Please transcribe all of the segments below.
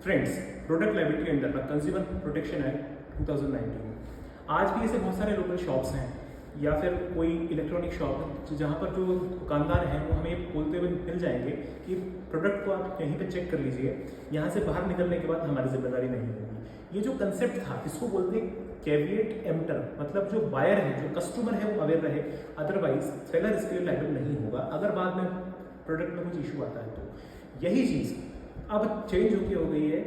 Friends, product liability under consumer protection act 2019 आज भी ऐसे बहुत सारे लोकल शॉप्स हैं या फिर कोई इलेक्ट्रॉनिक शॉप है जहाँ पर जो दुकानदार हैं वो हमें बोलते हुए मिल जाएंगे कि प्रोडक्ट को आप यहीं पे चेक कर लीजिए, यहाँ से बाहर निकलने के बाद हमारी जिम्मेदारी नहीं होगी। ये जो कंसेप्ट था इसको बोलते हैं कैविएट एम्प्टर, मतलब जो बायर है, जो कस्टमर है वो अवेयर रहे, अदरवाइज सेलर इसके लिए लायबल नहीं होगा अगर बाद में प्रोडक्ट में कुछ इशू आता है तो। यही चीज़ अब चेंज होके हो गई है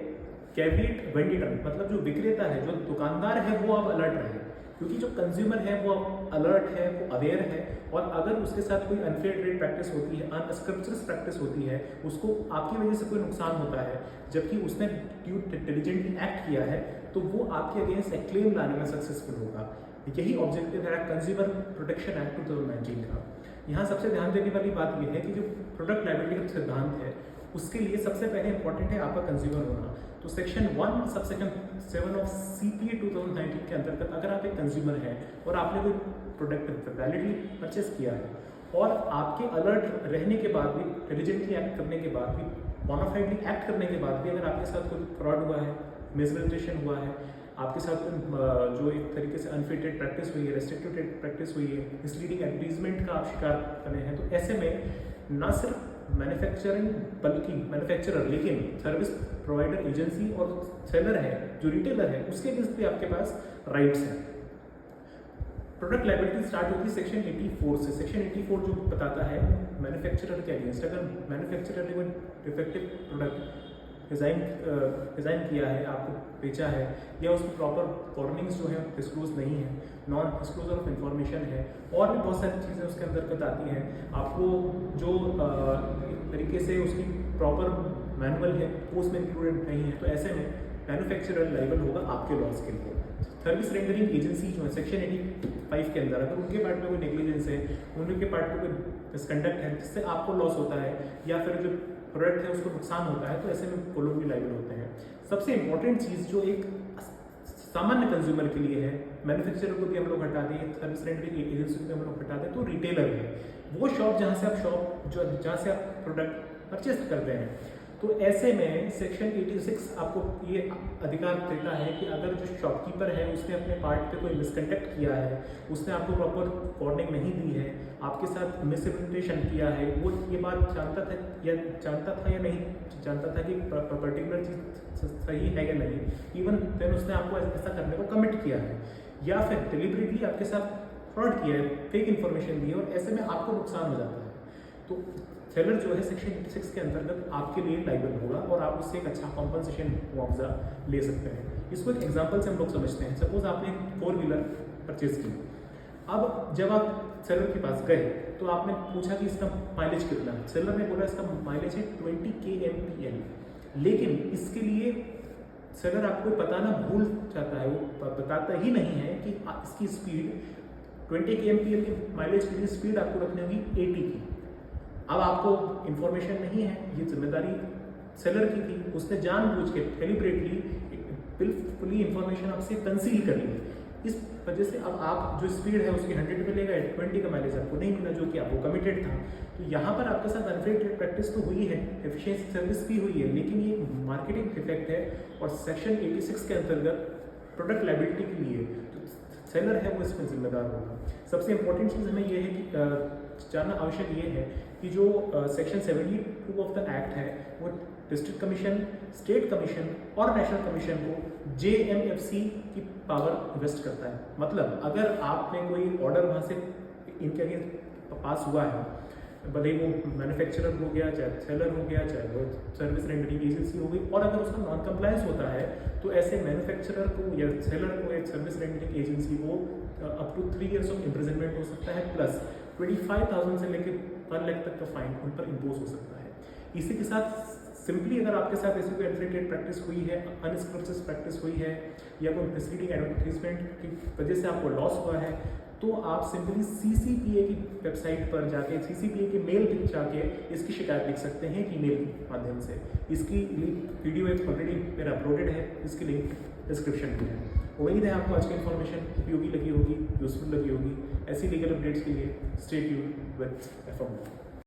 कैविएट वेंडिटर, मतलब जो विक्रेता है, जो दुकानदार है वो अब अलर्ट रहे, क्योंकि जो कंज्यूमर है वो अलर्ट है, वो अवेयर है, और अगर उसके साथ कोई अनफेयर ट्रेड प्रैक्टिस होती है, अनस्क्रिप्चरस प्रैक्टिस होती है, उसको आपकी वजह से कोई नुकसान होता है जबकि उसने ड्यू डिलिजेंटली एक्ट किया है, तो वो आपके अगेंस्ट एक क्लेम लाने में सक्सेसफुल होगा। यही ऑब्जेक्टिव है कंज्यूमर प्रोटेक्शन एक्ट 2019 का। यहाँ सबसे ध्यान देने वाली बात यह है कि जो प्रोडक्ट लायबिलिटी का सिद्धांत है उसके लिए सबसे पहले इंपॉर्टेंट है आपका कंज्यूमर होना। तो section 1 sub section 7 of CPA 2019 के अंतर्गत अगर आप एक कंज्यूमर हैं और आपने कोई प्रोडक्ट वैलिडली परचेस किया है और आपके अलर्ट रहने के बाद भी, डिलिजेंटली एक्ट करने के बाद भी, बोनाफाइडली एक्ट करने के बाद भी अगर आपके साथ कोई फ्रॉड हुआ है, मिसरिप्रेजेंटेशन हुआ है, आपके साथ जो एक तरीके से अनफिटेड प्रैक्टिस हुई है, रेस्ट्रिक्टिव ट्रेड प्रैक्टिस हुई है, मिसलीडिंग एडवर्टीजमेंट का आप शिकार बने हैं, तो ऐसे में न सिर्फ मैन्युफैक्चरिंग बल्कि मैन्युफैक्चरर, लेकिन सर्विस प्रोवाइडर एजेंसी और सेलर है, जो रिटेलर है, उसके अगेंस्ट भी आपके पास राइट्स हैं। प्रोडक्ट लायबिलिटी स्टार्ट होती है सेक्शन 84 से। सेक्शन 84 जो बताता है मैन्युफैक्चरर के अगेंस्ट, अगर मैन्युफैक्चरर ने कोई डिफेक्टिव प्रोडक्ट डिज़ाइन किया है, आपको बेचा है, या उसमें प्रॉपर वार्निंग्स जो है डिस्क्लोज नहीं है, नॉन डिस्क्लोजर ऑफ इंफॉर्मेशन है, और भी बहुत सारी चीज़ें उसके अंतर्गत आती हैं, आपको जो एक तरीके से उसकी प्रॉपर मैनुअल है वो उसमें इंक्लूडेड नहीं है, तो ऐसे में मैन्युफैक्चरर लायबल होगा आपके लॉस के लिए। सर्विस रेंडरिंग एजेंसी जो है सेक्शन 85 के अंदर, अगर उनके पार्ट में कोई नेग्लिजेंस है, उनके पार्ट में कोई मिसकंडक्ट है जिससे आपको लॉस होता है या फिर जो प्रोडक्ट है उसको नुकसान होता है, तो ऐसे में वो लोग भी लायबल होते हैं। सबसे इंपॉर्टेंट चीज़ जो एक सामान्य कंज्यूमर के लिए है, मैन्युफैक्चरर को भी हम लोग हटा दें, सर्विस रेंडरिंग एजेंसी को भी हम लोग हटा दें, तो रिटेलर है वो शॉप जहाँ से आप प्रोडक्ट परचेस करते हैं। तो ऐसे में सेक्शन 86 आपको ये अधिकार देता है कि अगर जो शॉपकीपर है उसने अपने पार्ट पे कोई मिसकंडक्ट किया है, उसने आपको प्रॉपर वार्निंग नहीं दी है, आपके साथ मिसरिप्रेजेंटेशन किया है, वो ये बात जानता था या नहीं जानता था कि पर्टिकुलर चीज़ सही है या नहीं, इवन देन उसने आपको ऐसा करने को कमिट किया है, या फिर डिलिबरेटली आपके साथ फ्रॉड किया है, फेक इन्फॉर्मेशन दी है, और ऐसे में आपको नुकसान हो जाता है, तो सेलर जो है सेक्शन 86 के अंतर्गत आपके लिए लायबल होगा और आप उससे एक अच्छा कॉम्पनसेशन मुआवजा ले सकते हैं। इसको एक एग्जांपल से हम लोग समझते हैं। सपोज आपने एक 4 व्हीलर परचेज की, अब जब आप सेलर के पास गए तो आपने पूछा कि इसका माइलेज कितना है। सेलर ने बोला इसका माइलेज है 20 kmpl, लेकिन इसके लिए सेलर आपको बताना भूल जाता है, वो बताता ही नहीं है कि इसकी स्पीड 20 kmpl की माइलेज के लिए स्पीड आपको रखनी होगी 80 की। अब आपको इन्फॉर्मेशन नहीं है, ये जिम्मेदारी सेलर की थी, उसने जानबूझ के डेलिबरेटली बिल्कुल इन्फॉर्मेशन आपसे कंसील कर ली। इस वजह से अब आप जो स्पीड है उसकी 100 मिलेगा, 20 का माइलेज आपको नहीं मिला जो कि आपको कमिटेड था। तो यहाँ पर आपके साथ अनफेयर ट्रेड प्रैक्टिस तो हुई है, एफिशिएंसी सर्विस भी हुई है, लेकिन ये मार्केटिंग डिफेक्ट है, और सेक्शन 86 के अंतर्गत प्रोडक्ट लायबिलिटी के लिए जो सेलर है वो इसमें जिम्मेदार होगा। सबसे इंपॉर्टेंट चीज़ हमें ये है कि जानना आवश्यक ये है कि जो सेक्शन 72 ऑफ द एक्ट है वो डिस्ट्रिक्ट कमीशन, स्टेट कमीशन और नेशनल कमीशन को JMFC की पावर इन्वेस्ट करता है। मतलब अगर आपने कोई ऑर्डर वहाँ से इनके आगे पास हुआ है, भले ही वो मैन्युफैक्चरर हो गया, चाहे सेलर हो गया, चाहे वो सर्विस रेंडरिंग एजेंसी हो गई, और अगर उसका नॉन कंप्लायंस होता है तो ऐसे मैन्युफैक्चरर को या सेलर को या सर्विस रेंडरिंग एजेंसी को up to 3 years of imprisonment हो सकता है, प्लस 25,000 से लेकर 1 लाख तक का फाइन उन पर इम्पोज हो सकता है। इसी के साथ सिंपली अगर आपके साथ ऐसी कोई अनफेयर ट्रेड प्रैक्टिस हुई है, अनस्क्रिप्चरस प्रैक्टिस हुई है, या कोई मिसलीडिंग एडवर्टीजमेंट की वजह से आपको लॉस हुआ है, तो आप सिंपली CCPA की वेबसाइट पर जाके, CCPA के मेल लिख जाके इसकी शिकायत लिख सकते हैं ईमेल के माध्यम से। इसकी वीडियो एक ऑलरेडी मेरा अपलोडेड है, इसकी लिंक डिस्क्रिप्शन में है। उम्मीद है आपको आज की इन्फॉर्मेशन उपयोगी लगी होगी, यूजफुल लगी होगी। ऐसी लीगल अपडेट्स के लिए स्टे ट्यून्ड विद FM।